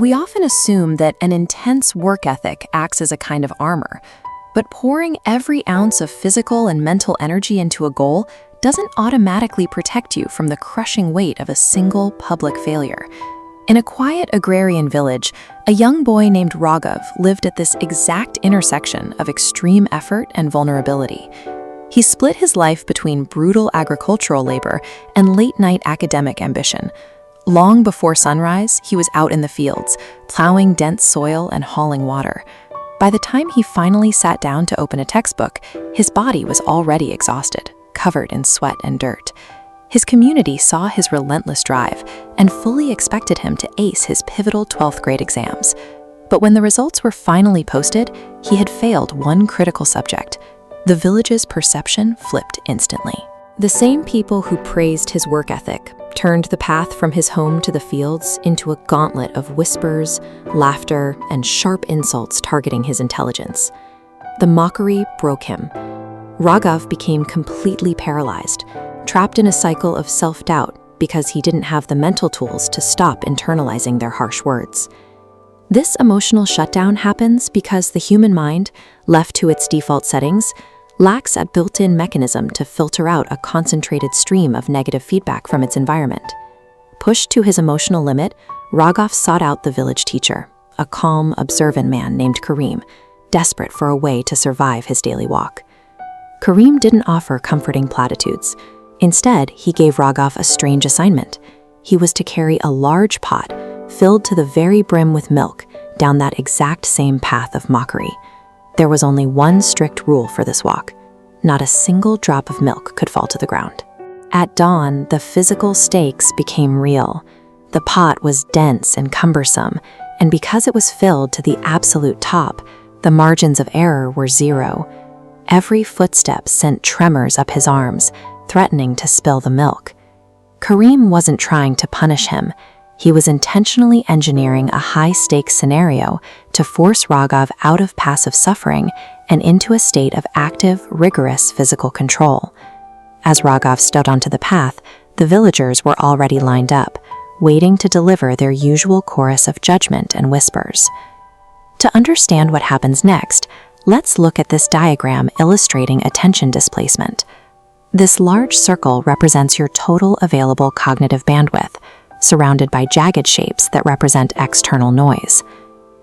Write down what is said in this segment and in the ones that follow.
We often assume that an intense work ethic acts as a kind of armor, but pouring every ounce of physical and mental energy into a goal doesn't automatically protect you from the crushing weight of a single public failure. In a quiet agrarian village, a young boy named Raghav lived at this exact intersection of extreme effort and vulnerability. He split his life between brutal agricultural labor and late-night academic ambition. Long before sunrise, he was out in the fields, plowing dense soil and hauling water. By the time he finally sat down to open a textbook, his body was already exhausted, covered in sweat and dirt. His community saw his relentless drive and fully expected him to ace his pivotal 12th grade exams. But when the results were finally posted, he had failed one critical subject. The village's perception flipped instantly. The same people who praised his work ethic turned the path from his home to the fields into a gauntlet of whispers, laughter, and sharp insults targeting his intelligence. The mockery broke him. Raghav became completely paralyzed, trapped in a cycle of self-doubt because he didn't have the mental tools to stop internalizing their harsh words. This emotional shutdown happens because the human mind, left to its default settings, lacks a built-in mechanism to filter out a concentrated stream of negative feedback from its environment. Pushed to his emotional limit, Raghav sought out the village teacher, a calm, observant man named Karim, desperate for a way to survive his daily walk. Karim didn't offer comforting platitudes. Instead, he gave Raghav a strange assignment. He was to carry a large pot, filled to the very brim with milk, down that exact same path of mockery. There was only one strict rule for this walk. Not a single drop of milk could fall to the ground. At dawn, the physical stakes became real. The pot was dense and cumbersome, and because it was filled to the absolute top, the margins of error were zero. Every footstep sent tremors up his arms, threatening to spill the milk. Karim wasn't trying to punish him. He was intentionally engineering a high-stakes scenario to force Raghav out of passive suffering and into a state of active, rigorous physical control. As Raghav stood onto the path, the villagers were already lined up, waiting to deliver their usual chorus of judgment and whispers. To understand what happens next, let's look at this diagram illustrating attention displacement. This large circle represents your total available cognitive bandwidth, surrounded by jagged shapes that represent external noise.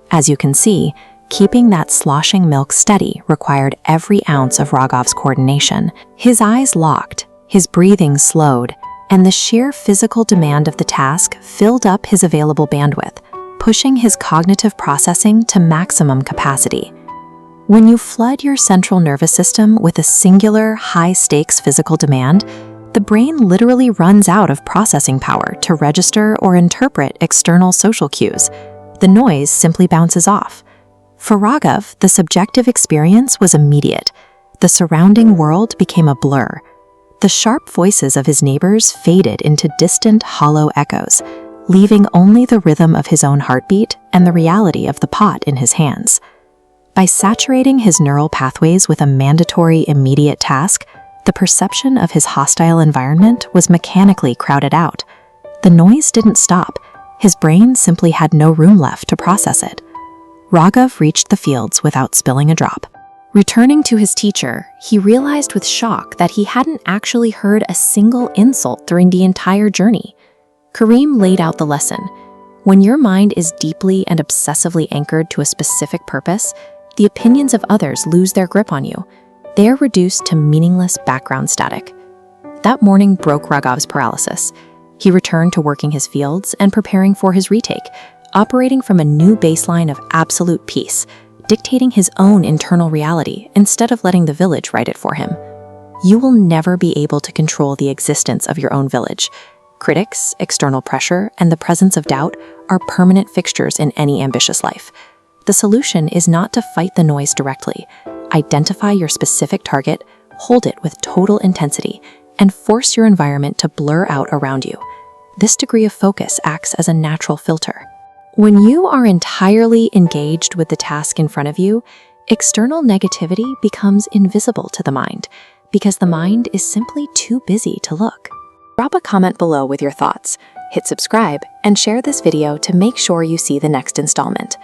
As you can see, keeping that sloshing milk steady required every ounce of Raghav's coordination. His eyes locked, his breathing slowed, and the sheer physical demand of the task filled up his available bandwidth, pushing his cognitive processing to maximum capacity. When you flood your central nervous system with a singular, high-stakes physical demand, the brain literally runs out of processing power to register or interpret external social cues. The noise simply bounces off. For Raghav, the subjective experience was immediate. The surrounding world became a blur. The sharp voices of his neighbors faded into distant, hollow echoes, leaving only the rhythm of his own heartbeat and the reality of the pot in his hands. By saturating his neural pathways with a mandatory, immediate task, the perception of his hostile environment was mechanically crowded out. The noise didn't stop. His brain simply had no room left to process it. Raghav reached the fields without spilling a drop. Returning to his teacher, he realized with shock that he hadn't actually heard a single insult during the entire journey. Karim laid out the lesson. When your mind is deeply and obsessively anchored to a specific purpose, the opinions of others lose their grip on you. They are reduced to meaningless background static. That morning broke Raghav's paralysis. He returned to working his fields and preparing for his retake, operating from a new baseline of absolute peace, dictating his own internal reality instead of letting the village write it for him. You will never be able to control the existence of your own village. Critics, external pressure, and the presence of doubt are permanent fixtures in any ambitious life. The solution is not to fight the noise directly. Identify your specific target, hold it with total intensity, and force your environment to blur out around you. This degree of focus acts as a natural filter. When you are entirely engaged with the task in front of you, external negativity becomes invisible to the mind, because the mind is simply too busy to look. Drop a comment below with your thoughts. hit subscribe, and share this video to make sure you see the next installment.